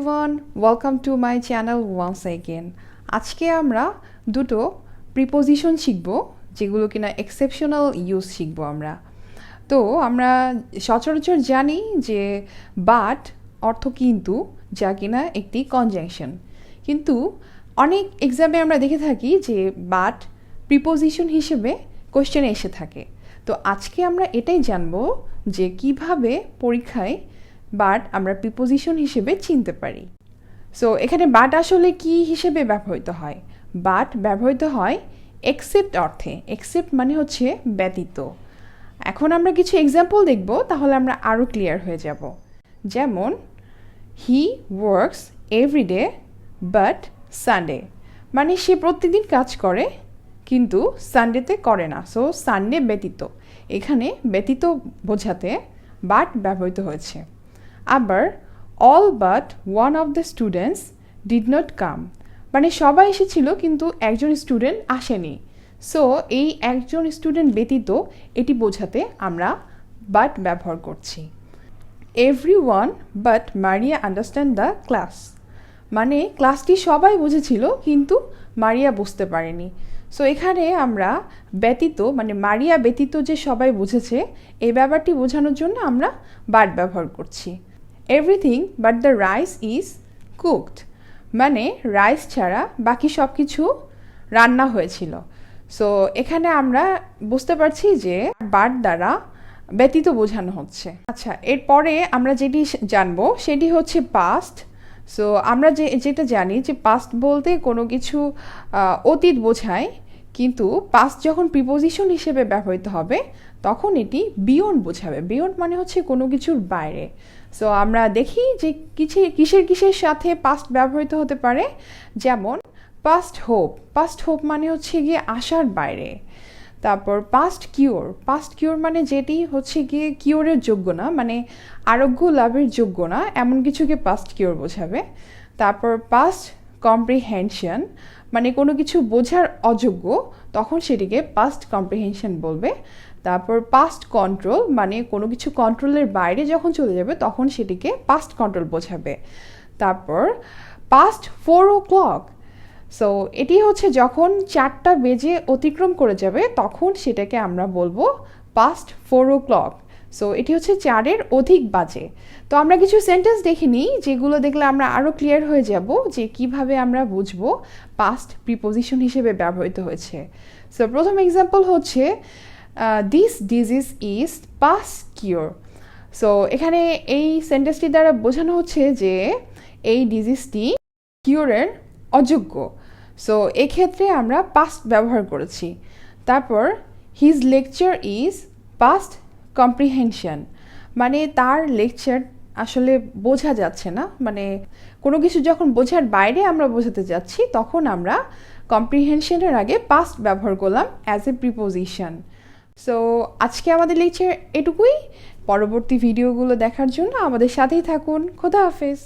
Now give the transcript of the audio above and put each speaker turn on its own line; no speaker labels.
everyone, welcome to my channel once again. আজকে আমরা দুটো প্রিপোজিশন শিখব যেগুলো কিনা এক্সেপশনাল ইউজ শিখব আমরা। তো আমরা সচরাচর জানি যে বাট অর্থ কিন্তু, যা কিনা একটি কনজাংশন, কিন্তু অনেক এক্সামে আমরা দেখে থাকি যে বাট প্রিপোজিশন হিসেবে কোশ্চেনে এসে থাকে। তো আজকে আমরা এটাই জানবো যে কিভাবে পরীক্ষায় বাট আমরা প্রিপোজিশন হিসেবে চিনতে পারি। সো এখানে বাট আসলে কি হিসেবে ব্যবহৃত হয়? বাট ব্যবহৃত হয় এক্সেপ্ট অর্থে। এক্সেপ্ট মানে হচ্ছে ব্যতীত। এখন আমরা কিছু এক্সাম্পল দেখব, তাহলে আমরা আরও ক্লিয়ার হয়ে যাব। যেমন he works every day but Sunday, মানে সে প্রত্যেকদিন কাজ করে কিন্তু সানডেতে করে না। সো সানডে ব্যতীত, এখানে ব্যতীত বোঝাতে বাট ব্যবহৃত হয়েছে। আবার all but one of the students did not come, মানে সবাই এসেছিল কিন্তু একজন স্টুডেন্ট আসেনি। সো এই একজন স্টুডেন্ট ব্যতীত এটি বোঝাতে আমরা বাট ব্যবহার করছি। Every one but Maria understand the class, মানে ক্লাসটি সবাই বুঝেছিল কিন্তু মারিয়া বুঝতে পারেনি। সো এখানে আমরা ব্যতীত, মানে মারিয়া ব্যতীত যে সবাই বুঝেছে, এই ব্যাপারটি বোঝানোর জন্য আমরা বাট ব্যবহার করছি। Everything but the rice is cooked, মানে রাইস ছাড়া বাকি সব কিছু রান্না হয়েছিল। সো এখানে আমরা বুঝতে পারছি যে বাট দ্বারা ব্যতীত বোঝানো হচ্ছে। আচ্ছা, এরপরে আমরা যেটি জানবো সেটি হচ্ছে পাস্ট। সো আমরা যেটা জানি যে পাস্ট বলতে কোনো কিছু অতীত বোঝায়, কিন্তু পাস্ট যখন প্রিপোজিশন হিসেবে ব্যবহৃত হবে তখন এটি বিয়ন্ড বোঝাবে। বিয়ন্ড মানে হচ্ছে কোনো কিছুর বাইরে। সো আমরা দেখি যে কিসের সাথে পাস্ট ব্যবহৃত হতে পারে। যেমন পাস্ট হোপ, পাস্ট হোপ মানে হচ্ছে গিয়ে আশার বাইরে। তারপর পাস্ট কিওর, পাস্ট কিওর মানে যেটি হচ্ছে গিয়ে কিওরের যোগ্য না, মানে আরোগ্য লাভের যোগ্য না, এমন কিছুকে পাস্ট কিওর বোঝাবে। তারপর পাস্ট কম্প্রিহেনশন, মানে কোনো কিছু বোঝার অযোগ্য, তখন সেটিকে পাস্ট কম্প্রিহেনশন বলবে। তারপর পাস্ট কন্ট্রোল, মানে কোনো কিছু কন্ট্রোলের বাইরে যখন চলে যাবে তখন সেটিকে পাস্ট কন্ট্রোল বোঝাবে। তারপর পাস্ট 4 o'clock, সো এটি হচ্ছে যখন 4টা বেজে অতিক্রম করে যাবে তখন সেটাকে আমরা বলবো পাস্ট 4 o'clock। সো এটি হচ্ছে 4-এর অধিক বাজে। তো আমরা কিছু সেন্টেন্স দেখে নিই, যেগুলো দেখলে আমরা আরও ক্লিয়ার হয়ে যাব যে কিভাবে আমরা বুঝবো পাস্ট প্রিপোজিশন হিসেবে ব্যবহৃত হয়েছে। সো প্রথম এক্সাম্পল হচ্ছে this disease is past cure. So এখানে এই সেন্টেন্সটি দ্বারা বোঝানো হচ্ছে যে এই ডিজিজটি কিওরের অযোগ্য। সো এক্ষেত্রে আমরা পাস্ট ব্যবহার করেছি। তারপর his lecture is past comprehension, মানে তার লেকচার আসলে বোঝা যাচ্ছে না, মানে কোনো কিছু যখন বোঝার বাইরে আমরা বোঝাতে যাচ্ছি তখন আমরা কম্প্রিহেনশনের আগে পাস্ট ব্যবহার করলাম অ্যাজ এ প্রিপোজিশন। সো আজকে আমাদের লেকচার এটুকুই। পরবর্তী ভিডিওগুলো দেখার জন্য আমাদের সাথেই থাকুন। খোদা হাফেজ।